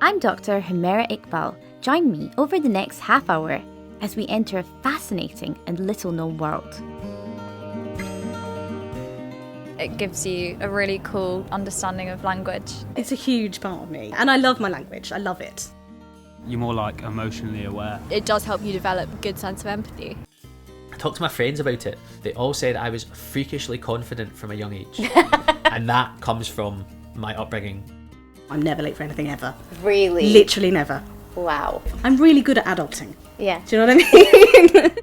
I'm Dr. Humaira Iqbal. Join me over the next half hour as we enter a fascinating and little-known world. It gives you a really cool understanding of language. It's a huge part of me, and I love my language. I love it. You're more like emotionally aware. It does help you develop a good sense of empathy. I talked to my friends about it. They all said I was freakishly confident from a young age. And that comes from my upbringing. I'm never late for anything ever. Really? Literally never. Wow. I'm really good at adulting. Yeah. Do you know what I mean?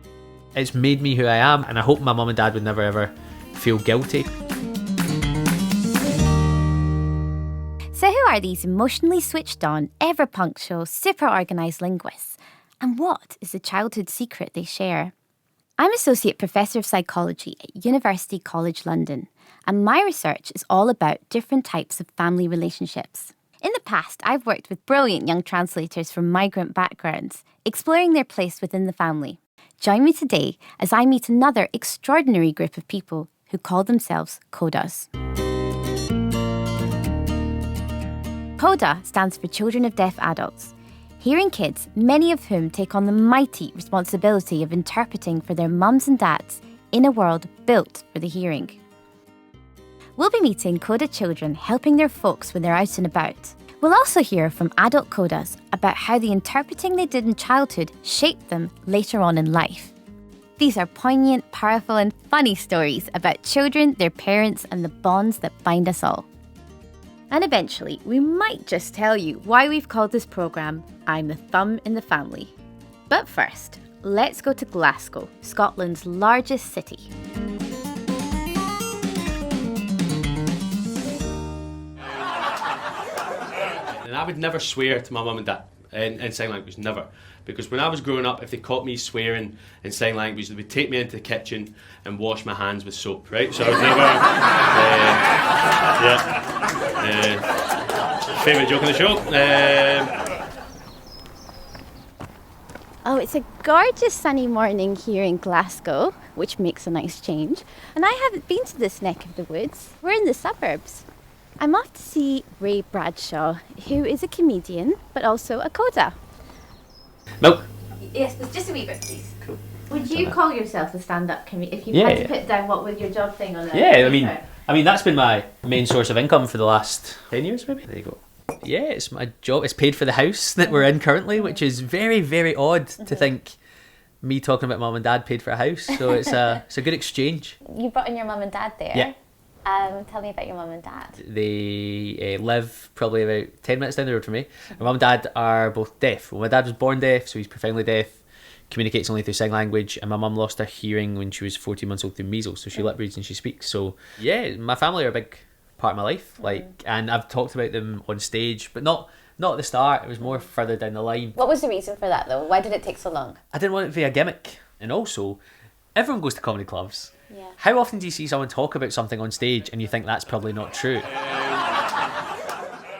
It's made me who I am, and I hope my mum and dad would never ever feel guilty. So who are these emotionally switched on, ever punctual, super organised linguists? And what is the childhood secret they share? I'm Associate Professor of Psychology at University College London, and my research is all about different types of family relationships. In the past, I've worked with brilliant young translators from migrant backgrounds, exploring their place within the family. Join me today as I meet another extraordinary group of people who call themselves CODAs. CODA stands for Children of Deaf Adults. Hearing kids, many of whom take on the mighty responsibility of interpreting for their mums and dads in a world built for the hearing. We'll be meeting CODA children helping their folks when they're out and about. We'll also hear from adult CODAs about how the interpreting they did in childhood shaped them later on in life. These are poignant, powerful and funny stories about children, their parents and the bonds that bind us all. And eventually, we might just tell you why we've called this programme I'm the Thumb in the Family. But first, let's go to Glasgow, Scotland's largest city. And I would never swear to my mum and dad in sign language, never. Because when I was growing up, if they caught me swearing in sign language, they would take me into the kitchen and wash my hands with soap, right? So I was never... favourite joke on the show. Oh, it's a gorgeous sunny morning here in Glasgow, which makes a nice change. And I haven't been to this neck of the woods. We're in the suburbs. I'm off to see Ray Bradshaw, who is a comedian, but also a CODA. Milk. Yes, but just a wee bit, please. Cool. Would you call yourself a stand-up comedian? If you Yeah. had to put down what was your job thing on it? Yeah, I mean that's been my main source of income for the last 10 years maybe. There you go. Yeah, it's my job. It's paid for the house that we're in currently, which is very, very odd to think me talking about mum and dad paid for a house. So it's a good exchange. You brought in your mum and dad there? Yeah. Tell me about your mum and dad. They live probably about 10 minutes down the road from me. My mum and dad are both deaf. Well, my dad was born deaf, so he's profoundly deaf, communicates only through sign language, and my mum lost her hearing when she was 14 months old through measles, so she lip reads and she speaks. So yeah, my family are a big part of my life, and I've talked about them on stage, but not at the start. It was more further down the line. What was the reason for that though? Why did it take so long? I didn't want it to be a gimmick, and also everyone goes to comedy clubs. Yeah. How often do you see someone talk about something on stage and you think that's probably not true?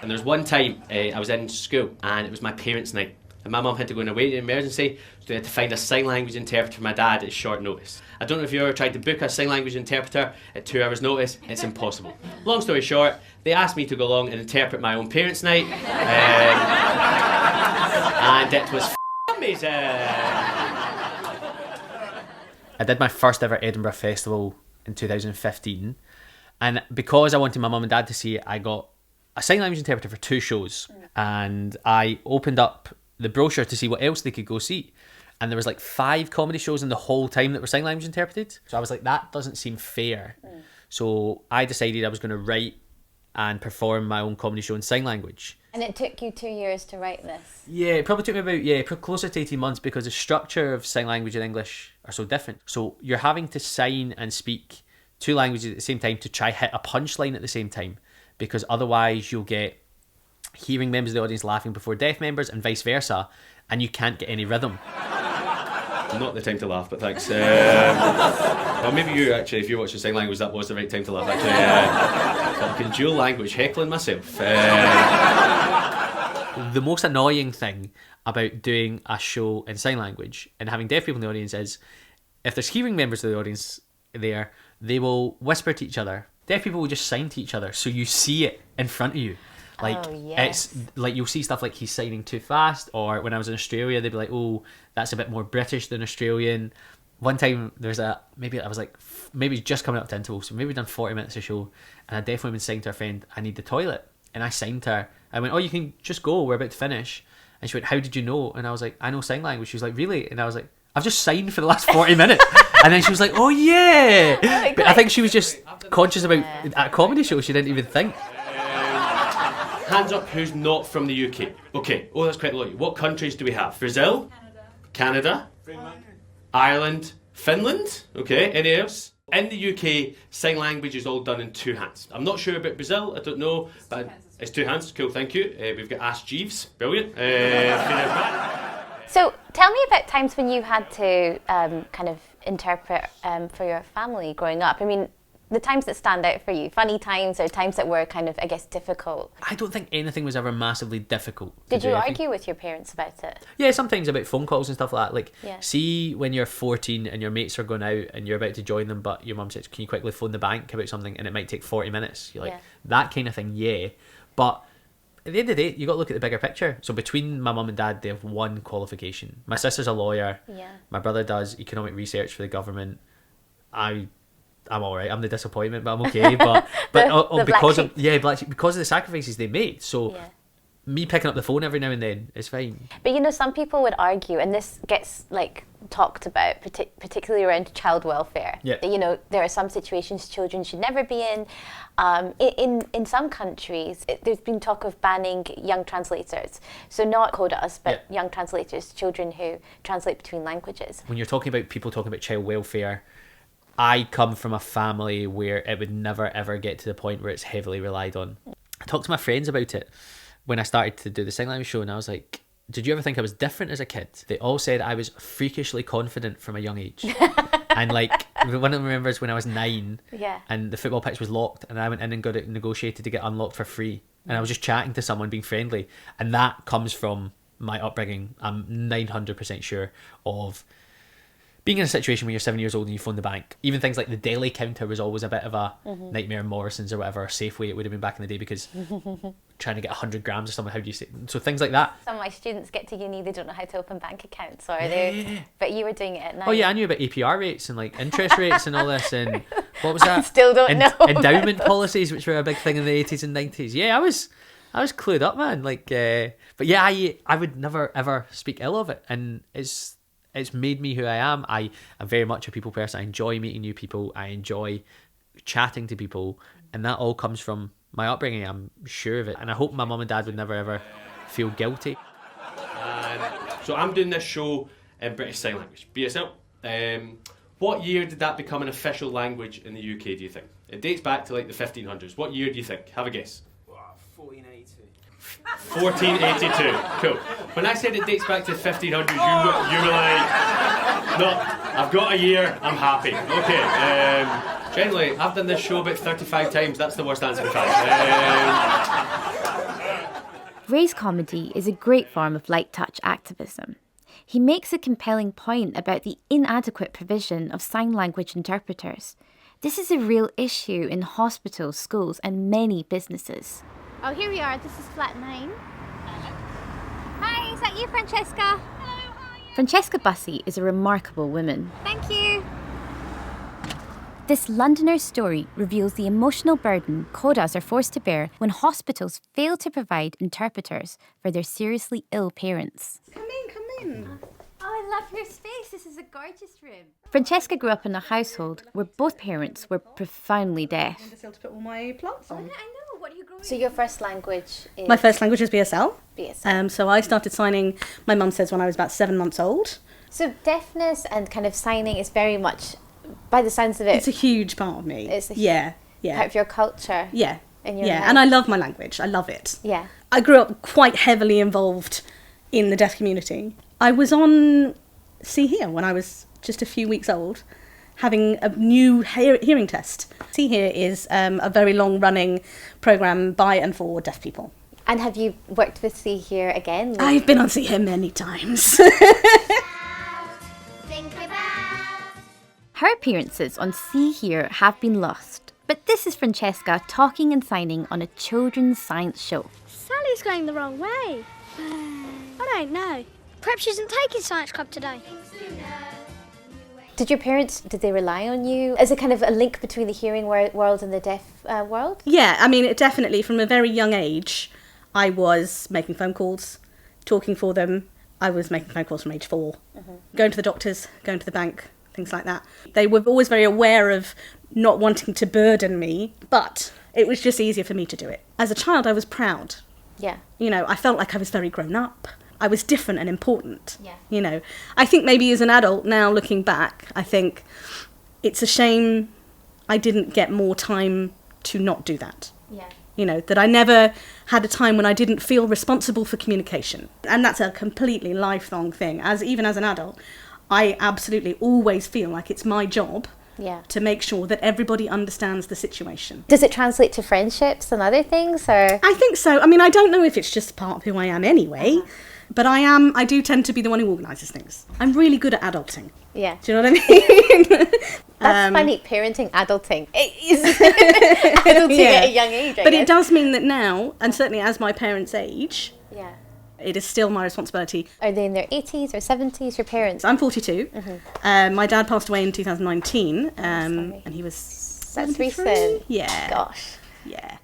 And there's one time I was in school and it was my parents' night. And my mum had to go in a waiting emergency, so they had to find a sign language interpreter for my dad at short notice. I don't know if you ever tried to book a sign language interpreter at 2 hours' notice. It's impossible. Long story short, they asked me to go along and interpret my own parents' night. And it was amazing. I did my first ever Edinburgh Festival in 2015, and because I wanted my mum and dad to see it, I got a sign language interpreter for 2 shows, and I opened up the brochure to see what else they could go see, and there was like 5 comedy shows in the whole time that were sign language interpreted. So I was like, that doesn't seem fair. So I decided I was going to write and perform my own comedy show in sign language. And it took you 2 years to write this? Yeah, it probably took me about, closer to 18 months because the structure of sign language and English are so different. So you're having to sign and speak 2 languages at the same time to try hit a punchline at the same time, because otherwise you'll get hearing members of the audience laughing before deaf members and vice versa, and you can't get any rhythm. Not the time to laugh, but thanks. Well, maybe you actually, if you're watching sign language, that was the right time to laugh, actually. I can dual language heckling myself. The most annoying thing about doing a show in sign language and having deaf people in the audience is if there's hearing members of the audience there, they will whisper to each other. Deaf people will just sign to each other, so you see it in front of you. Like, Oh, yes. it's like you'll see stuff like he's signing too fast, or when I was in Australia, they'd be like, oh, that's a bit more British than Australian. One time maybe I was like, maybe just coming up to interval, so maybe we'd done 40 minutes of show, and I definitely been saying to her friend, I need the toilet. And I signed to her. I went, oh, you can just go, we're about to finish. And she went, how did you know? And I was like, I know sign language. She was like, really? And I was like, I've just signed for the last 40 minutes. And then she was like, oh yeah. But I think she was just conscious about, at a comedy show, she didn't even think. Hands up who's not from the UK. Okay, oh, that's quite a lot. What countries do we have? Brazil? Canada? Ireland? Finland? Okay, any else? In the UK, sign language is all done in two hands. I'm not sure about Brazil, I don't know, but it's two hands. Cool, thank you. We've got Ask Jeeves, brilliant. So tell me about times when you had to kind of interpret for your family growing up. I mean, the times that stand out for you, funny times or times that were kind of, I guess, difficult. I don't think anything was ever massively difficult. Did you argue with your parents about it? Yeah, sometimes about phone calls and stuff like that. Like, Yeah. see when you're 14 and your mates are going out and you're about to join them, but your mum says, can you quickly phone the bank about something, and it might take 40 minutes. You're like, Yeah. that kind of thing, yeah. But at the end of the day, you got to look at the bigger picture. So between my mum and dad, they have one qualification. My sister's a lawyer. Yeah. My brother does economic research for the government. I'm all right. I'm the disappointment, but I'm okay. But The because black of because of the sacrifices they made. So Yeah. me picking up the phone every now and then is fine. But you know, some people would argue, and this gets like talked about, particularly around child welfare. Yeah. That, you know, there are some situations children should never be in. In some countries, there's been talk of banning young translators. So not quotas, but Yeah. young translators, children who translate between languages. When you're talking about people talking about child welfare, I come from a family where it would never ever get to the point where it's heavily relied on. I talked to my friends about it when I started to do the sign language show, and I was like, did you ever think I was different as a kid? They all said I was freakishly confident from a young age. And like, one of them remembers when I was 9 Yeah. and the football pitch was locked, and I went in and got it negotiated to get unlocked for free. And I was just chatting to someone, being friendly. And that comes from my upbringing. I'm 900% sure of being in a situation where you're 7 years old and you phone the bank. Even things like the deli counter was always a bit of a nightmare. Morrison's or whatever, or Safeway it would have been back in the day, because trying to get 100 grams of something, how do you say? So things like that. Some of my students get to uni, they don't know how to open bank accounts, or but you were doing it at 9. Oh yeah, I knew about APR rates and like interest rates and all this, and what was that? Still don't know about Endowment policies, which were a big thing in the 80s and 90s. Yeah, I was clued up, man. Like, but yeah, I would never ever speak ill of it, and it's made me who I am. I am very much a people person. I enjoy meeting new people. I enjoy chatting to people, and that all comes from my upbringing. I'm sure of it, and I hope my mum and dad would never ever feel guilty. So I'm doing this show in British Sign Language, BSL. What year did that become an official language in the UK, do you think? It dates back to like the 1500s. What year do you think? Have a guess. 1482. 1482. Cool. When I said it dates back to 1500s, you were like, no, I've got a year, I'm happy. Okay. Generally, I've done this show about 35 times. That's the worst answer we've had. Ray's comedy is a great form of light touch activism. He makes a compelling point about the inadequate provision of sign language interpreters. This is a real issue in hospitals, schools, and many businesses. Oh, here we are. This is flat 9. Hi, is that you, Francesca? Hello, hi. Francesca Bussey is a remarkable woman. Thank you. This Londoner's story reveals the emotional burden CODAs are forced to bear when hospitals fail to provide interpreters for their seriously ill parents. Come in. Oh, I love your space. This is a gorgeous room. Francesca grew up in a household where both parents were profoundly deaf. I'm just able to put all my plants on. I know. What are you growing? So your first language is My first language is BSL. BSL. So I started signing, my mum says, when I was about 7 months old. So deafness and kind of signing is very much, by the sounds of it, It's a huge part of me. It's a yeah. part of your culture. Yeah. in your Yeah, life. and I love my language. I love it. Yeah. I grew up quite heavily involved in the deaf community. I was on See Here when I was just a few weeks old, having a new hearing test. See Here is a very long-running programme by and for deaf people. And have you worked with See Here again? I've been on See Here many times. Think about. Her appearances on See Here have been lost, But this is Francesca talking and signing on a children's science show. Sally's going the wrong way. I don't know. Perhaps she isn't taking science club today. Did your parents, did they rely on you as a kind of a link between the hearing world and the deaf world? Yeah, I mean, it definitely, from a very young age, I was making phone calls, talking for them. I was making phone calls from age 4, going to the doctors, going to the bank, things like that. They were always very aware of not wanting to burden me, but it was just easier for me to do it. As a child, I was proud. Yeah. You know, I felt like I was very grown up. I was different and important. Yeah. You know, I think maybe as an adult now looking back, I think it's a shame I didn't get more time to not do that. Yeah. You know, that I never had a time when I didn't feel responsible for communication. And that's a completely lifelong thing. Even as an adult, I absolutely always feel like it's my job to make sure that everybody understands the situation. Does it translate to friendships and other things, or? I think so. I mean, I don't know if it's just part of who I am anyway, but I do tend to be the one who organises things. I'm really good at adulting. Yeah. Do you know what I mean? That's funny, parenting, adulting. It is adulting at a young age, But it does mean that now, and certainly as my parents age, Yeah. it is still my responsibility. Are they in their 80s or 70s, your parents? I'm 42. My dad passed away in 2019, and he was 73. recent. Yeah. Gosh. Yeah.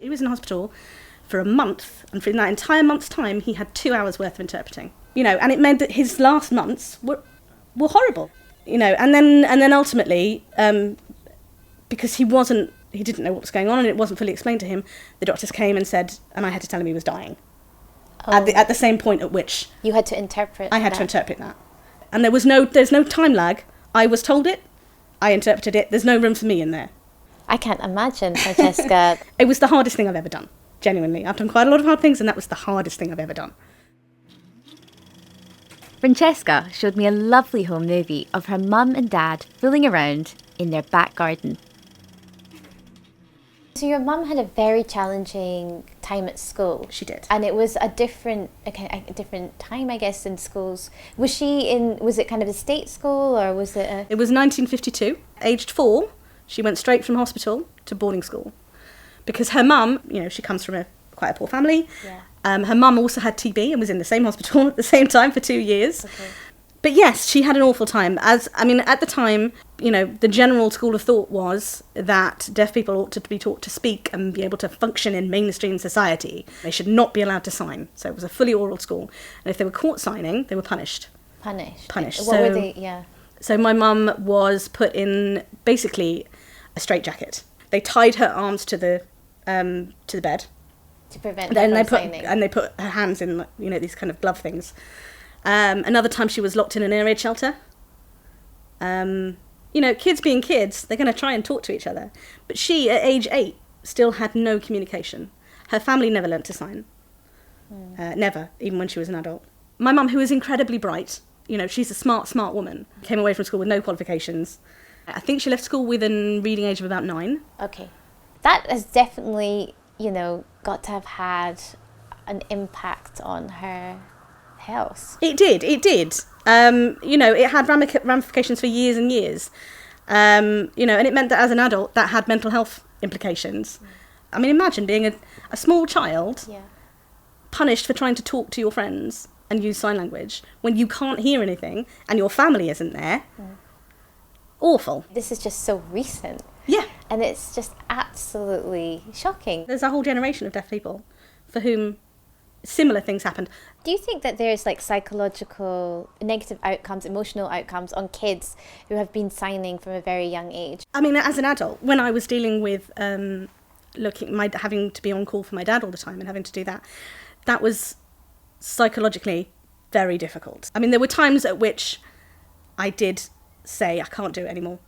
He was in hospital for a month, and for that entire month's time, he had 2 hours worth of interpreting. You know, and it meant that his last months were horrible. You know, and then ultimately, because he didn't know what was going on, and it wasn't fully explained to him, the doctors came and said, and I had to tell him he was dying. At the same point at which You had to interpret I had to interpret that. And there's no time lag. I was told it, I interpreted it, there's no room for me in there. I can't imagine, Francesca. It was the hardest thing I've ever done, genuinely. I've done quite a lot of hard things, and that was the hardest thing I've ever done. Francesca showed me a lovely home movie of her mum and dad fooling around in their back garden. So your mum had a very challenging time at school. She did. And it was a different time, I guess, in schools. Was it kind of a state school, or was it a... It was 1952. Aged 4, she went straight from hospital to boarding school. Because her mum, you know, she comes from quite a poor family. Yeah. Her mum also had TB and was in the same hospital at the same time for 2 years. Okay. But yes, she had an awful time. At the time, you know, the general school of thought was that deaf people ought to be taught to speak and be able to function in mainstream society. They should not be allowed to sign. So it was a fully oral school. And if they were caught signing, they were punished. Punished. What were they? Yeah. So my mum was put in basically a straitjacket. They tied her arms to the bed. To prevent Then her they from put signing. and they put her hands in, you know, these kind of glove things. Another time she was locked in an air raid shelter. You know, kids being kids, they're going to try and talk to each other. But she, at age 8, still had no communication. Her family never learnt to sign. Never, even when she was an adult. My mum, who is incredibly bright, you know, she's a smart woman, came away from school with no qualifications. I think she left school with a reading age of about 9. Okay. That has definitely, you know, got to have had an impact on her health. It did. You know, it had ramifications for years and years. You know, and it meant that as an adult, that had mental health implications. I mean, imagine being a small child punished for trying to talk to your friends and use sign language when you can't hear anything and your family isn't there. Awful. This is just so recent. Yeah. And it's just absolutely shocking. There's a whole generation of deaf people for whom similar things happened. Do you think that there's like psychological negative outcomes, emotional outcomes on kids who have been signing from a very young age? I mean, as an adult, when I was dealing with having to be on call for my dad all the time and having to do that, that was psychologically very difficult. I mean, there were times at which I did say, I can't do it anymore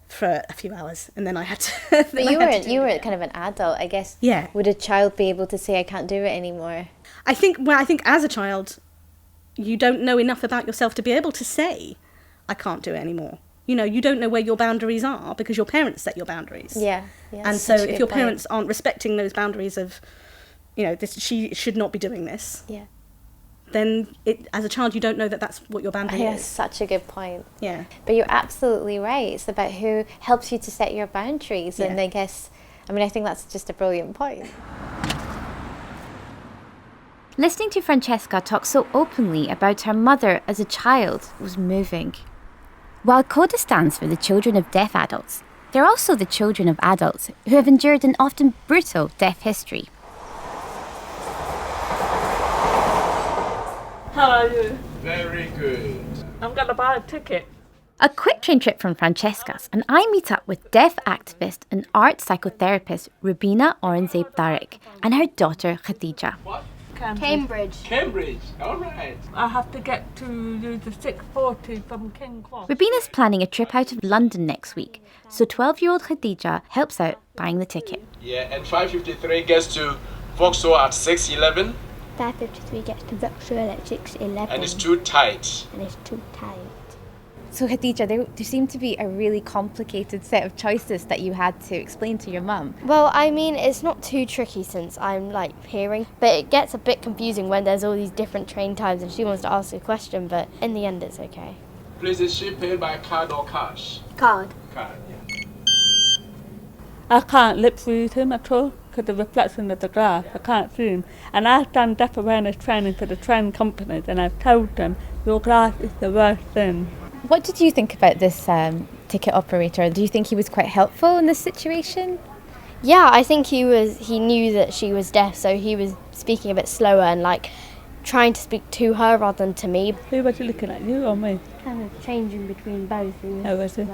for a few hours, and then I had to... But you were kind of an adult, I guess. Yeah. Would a child be able to say, I can't do it anymore? I think as a child, you don't know enough about yourself to be able to say, I can't do it anymore. You know, you don't know where your boundaries are because your parents set your boundaries. Yeah. And so if your parents aren't respecting those boundaries of, you know, she should not be doing this. Yeah. then as a child you don't know that that's what your boundary That's is. such a good point. Yeah. But you're absolutely right. It's about who helps you to set your boundaries. And I guess, I think that's just a brilliant point. Listening to Francesca talk so openly about her mother as a child was moving. While CODA stands for the Children of Deaf Adults, they're also the children of adults who have endured an often brutal deaf history. How are you? Very good. I'm going to buy a ticket. A quick train trip from Francesca's, and I meet up with deaf activist and art psychotherapist Rubina Aurangzeb Tariq and her daughter Khadija. What? Cambridge. Cambridge. All right. I have to get to the 6:40 from King Cross. Rubina's planning a trip out of London next week, so 12-year-old Khadija helps out buying the ticket. Yeah, and 5:53 gets to Vauxhall at 6:11. 5:53 gets to Vauxhall at 6:11. And it's too tight. And it's too tight. So Khadija, there seemed to be a really complicated set of choices that you had to explain to your mum. Well, it's not too tricky since I'm hearing, but it gets a bit confusing when there's all these different train times and she wants to ask a question, but in the end it's okay. Please, is she paid by card or cash? Card. Card, yeah. I can't lip read him at all because of the reflection of the glass. I can't see him. And I've done deaf awareness training for the train companies and I've told them your glass is the worst thing. What did you think about this ticket operator? Do you think he was quite helpful in this situation? Yeah, I think he knew that she was deaf, so he was speaking a bit slower and trying to speak to her rather than to me. Who was he looking at, you or me? Kind of changing between both. Oh, was he?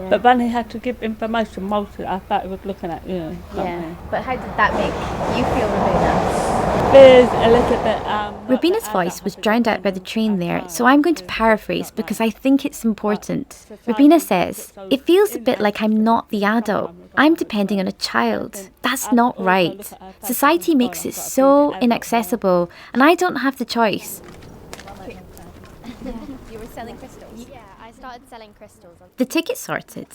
But when he had to give information mostly, I thought he was looking at you. But how did that make you feel, Rubina? There's a little bit... Rubina's voice was drowned out by the train there, so I'm going to paraphrase because I think it's important. Rubina says, "It feels a bit like I'm not the adult. I'm depending on a child. That's not right. Society makes it so inaccessible, and I don't have the choice." You were selling crystals? Yeah, I started selling crystals. The ticket sorted,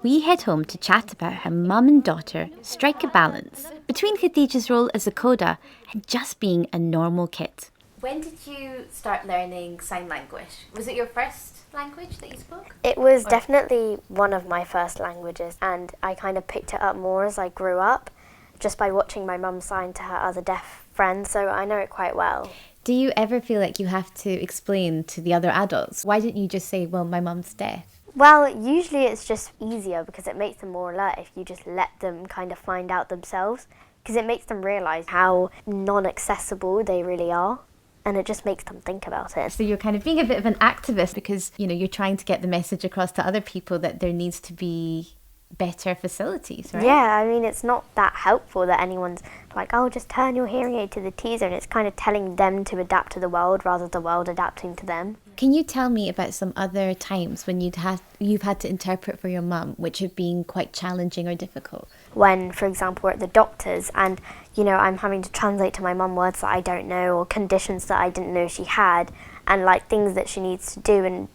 we head home to chat about how mum and daughter strike a balance between Khadija's role as a CODA and just being a normal kid. When did you start learning sign language? Was it your first language that you spoke? It was definitely one of my first languages, and I kind of picked it up more as I grew up, just by watching my mum sign to her other deaf friends, so I know it quite well. Do you ever feel like you have to explain to the other adults? Why didn't you just say, well, my mum's deaf? Well, usually it's just easier because it makes them more alert if you just let them kind of find out themselves, because it makes them realise how non-accessible they really are. And it just makes them think about it. So you're kind of being a bit of an activist because, you're trying to get the message across to other people that there needs to be better facilities, right? Yeah, it's not that helpful that anyone's like, oh, just turn your hearing aid to the T zone. It's kind of telling them to adapt to the world rather than the world adapting to them. Can you tell me about some other times when you've had to interpret for your mum, which have been quite challenging or difficult? When, for example, we're at the doctor's and, I'm having to translate to my mum words that I don't know or conditions that I didn't know she had and, things that she needs to do and,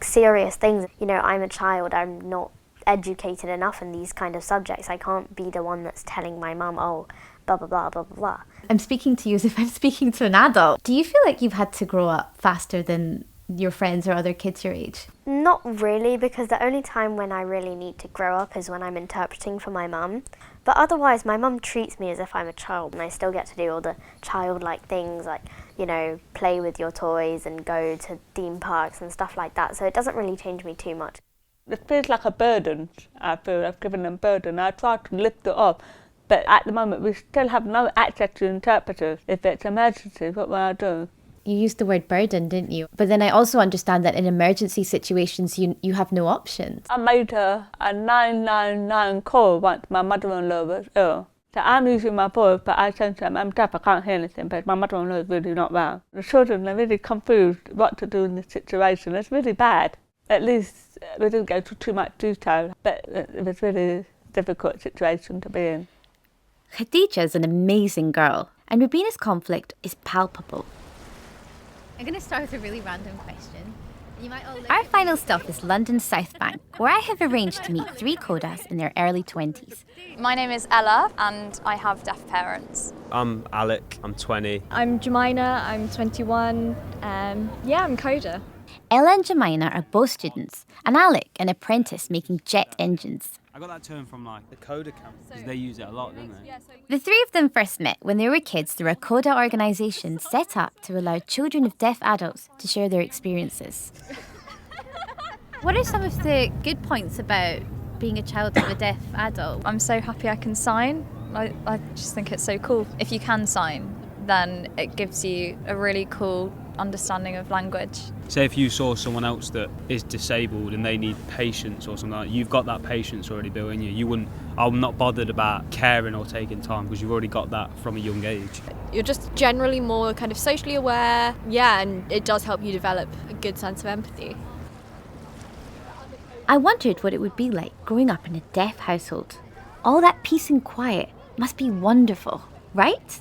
serious things. I'm a child, I'm not educated enough in these kind of subjects. I can't be the one that's telling my mum, oh, blah, blah, blah, blah, blah. I'm speaking to you as if I'm speaking to an adult. Do you feel like you've had to grow up faster than your friends or other kids your age? Not really, because the only time when I really need to grow up is when I'm interpreting for my mum. But otherwise, my mum treats me as if I'm a child, and I still get to do all the childlike things like, play with your toys and go to theme parks and stuff like that. So it doesn't really change me too much. It feels like a burden. I feel I've given them a burden. I try to lift it off, but at the moment we still have no access to interpreters. If it's emergency, what will I do? You used the word burden, didn't you? But then I also understand that in emergency situations you have no options. I made a 999 call once my mother-in-law was ill. So I'm using my voice, but I said to them, I'm deaf, I can't hear anything, but my mother-in-law is really not well. The children are really confused what to do in this situation. It's really bad. At least we didn't go to too much detail, but it was really a difficult situation to be in. Khadija is an amazing girl, and Rubina's conflict is palpable. I'm going to start with a really random question. Our final stop is London's South Bank, where I have arranged to meet 3 CODAs in their early 20s. My name is Ella and I have deaf parents. I'm Alec, I'm 20. I'm Jemina, I'm 21. I'm CODA. Ella and Jemina are both students, and Alec an apprentice making jet engines. I got that term from like the CODA camp, because they use it a lot, don't they? The 3 of them first met when they were kids through a CODA organisation set up to allow children of deaf adults to share their experiences. What are some of the good points about being a child of a deaf adult? I'm so happy I can sign. I just think it's so cool. If you can sign, then it gives you a really cool understanding of language. Say if you saw someone else that is disabled and they need patience or something like that, you've got that patience already built in you. I'm not bothered about caring or taking time because you've already got that from a young age. You're just generally more kind of socially aware, and it does help you develop a good sense of empathy. I wondered what it would be like growing up in a deaf household. All that peace and quiet must be wonderful, right?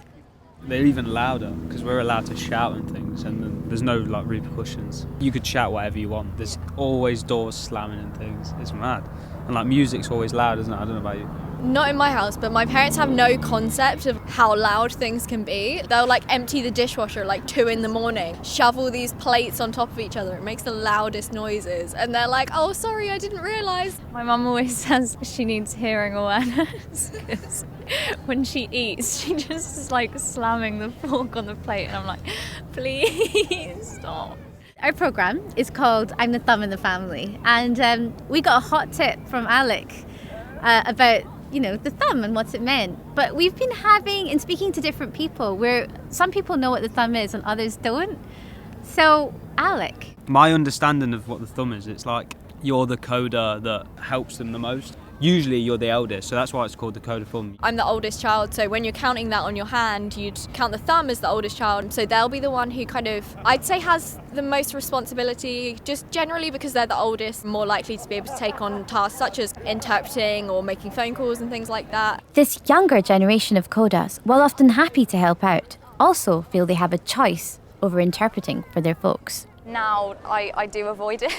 They're even louder because we're allowed to shout and things, and then there's no like repercussions. You could shout whatever you want. There's always doors slamming and things. It's mad. And like music's always loud, isn't it? I don't know about you. Not in my house, but my parents have no concept of how loud things can be. They'll like empty the dishwasher at like 2 a.m, shovel these plates on top of each other. It makes the loudest noises. And they're like, oh, sorry, I didn't realise. My mum always says she needs hearing awareness because when she eats, she just is like slamming the fork on the plate and I'm like, please stop. Our programme is called I'm the Thumb in the Family, and we got a hot tip from Alec about the thumb and what it meant. But we've been having and speaking to different people where some people know what the thumb is and others don't. So, Alec. My understanding of what the thumb is, it's like you're the CODA that helps them the most. Usually you're the eldest, so that's why it's called the CODA thumb. I'm the oldest child, so when you're counting that on your hand, you'd count the thumb as the oldest child. So they'll be the one who kind of, I'd say, has the most responsibility, just generally because they're the oldest, more likely to be able to take on tasks such as interpreting or making phone calls and things like that. This younger generation of CODAs, while often happy to help out, also feel they have a choice over interpreting for their folks. Now I do avoid it.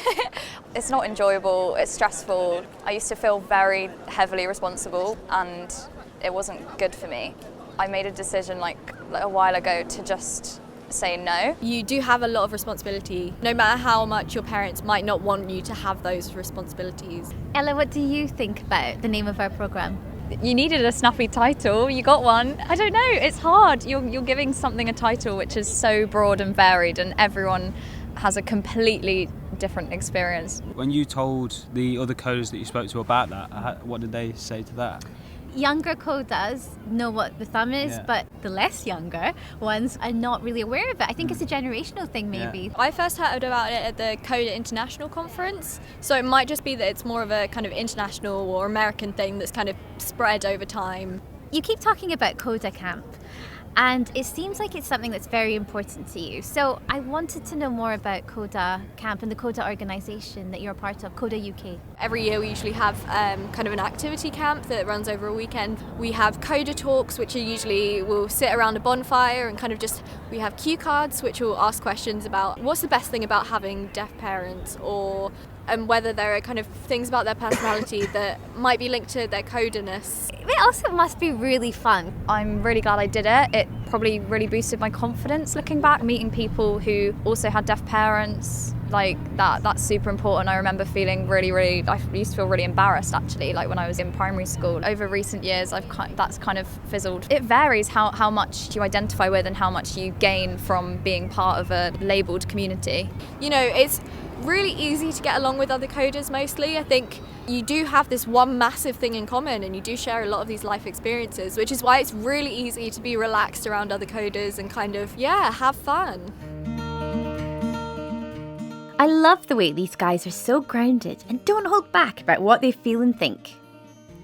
It's not enjoyable, it's stressful. I used to feel very heavily responsible and it wasn't good for me. I made a decision like a while ago to just say no. You do have a lot of responsibility, no matter how much your parents might not want you to have those responsibilities. Ella, what do you think about the name of our programme? You needed a snappy title, you got one. I don't know, it's hard. You're giving something a title which is so broad and varied and everyone has a completely different experience. When you told the other CODAs that you spoke to about that, what did they say to that? Younger CODAs know what the thumb is, but the less younger ones are not really aware of it. I think it's a generational thing, maybe. Yeah. I first heard about it at the CODA International Conference, so it might just be that it's more of a kind of international or American thing that's kind of spread over time. You keep talking about CODA Camp, and it seems like it's something that's very important to you. So I wanted to know more about CODA Camp and the CODA organisation that you're a part of, CODA UK. Every year we usually have kind of an activity camp that runs over a weekend. We have CODA talks, which are usually we'll sit around a bonfire and kind of just, we have cue cards which will ask questions about what's the best thing about having deaf parents, or whether there are kind of things about their personality that might be linked to their CODA-ness. It also must be really fun. I'm really glad I did it. It probably really boosted my confidence looking back, meeting people who also had deaf parents. Like that's super important. I remember feeling really, I used to feel really embarrassed actually, like when I was in primary school. Over recent years, that's kind of fizzled. It varies how much you identify with and how much you gain from being part of a labelled community. You know, it's really easy to get along with other CODAs mostly. I think you do have this one massive thing in common and you do share a lot of these life experiences, which is why it's really easy to be relaxed around other CODAs and kind of, have fun. I love the way these guys are so grounded and don't hold back about what they feel and think.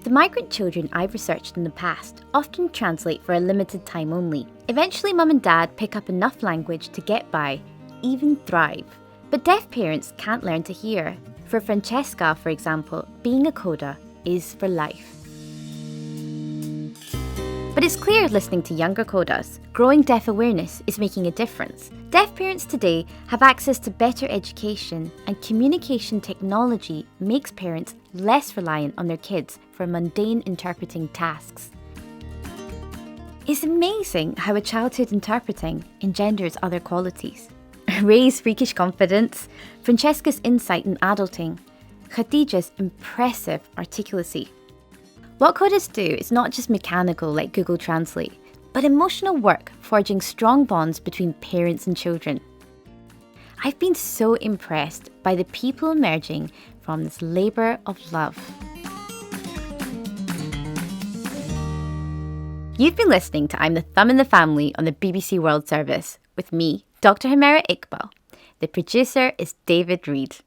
The migrant children I've researched in the past often translate for a limited time only. Eventually mum and dad pick up enough language to get by, even thrive. But deaf parents can't learn to hear. For Francesca, for example, being a CODA is for life. But it's clear listening to younger CODAs, growing deaf awareness is making a difference. Deaf parents today have access to better education, and communication technology makes parents less reliant on their kids for mundane interpreting tasks. It's amazing how a childhood interpreting engenders other qualities. Ray's freakish confidence, Francesca's insight in adulting, Khadija's impressive articulacy. What codists do is not just mechanical like Google Translate, but emotional work forging strong bonds between parents and children. I've been so impressed by the people emerging from this labour of love. You've been listening to I'm the Thumb in the Family on the BBC World Service with me, Dr. Humera Iqbal. The producer is David Reed.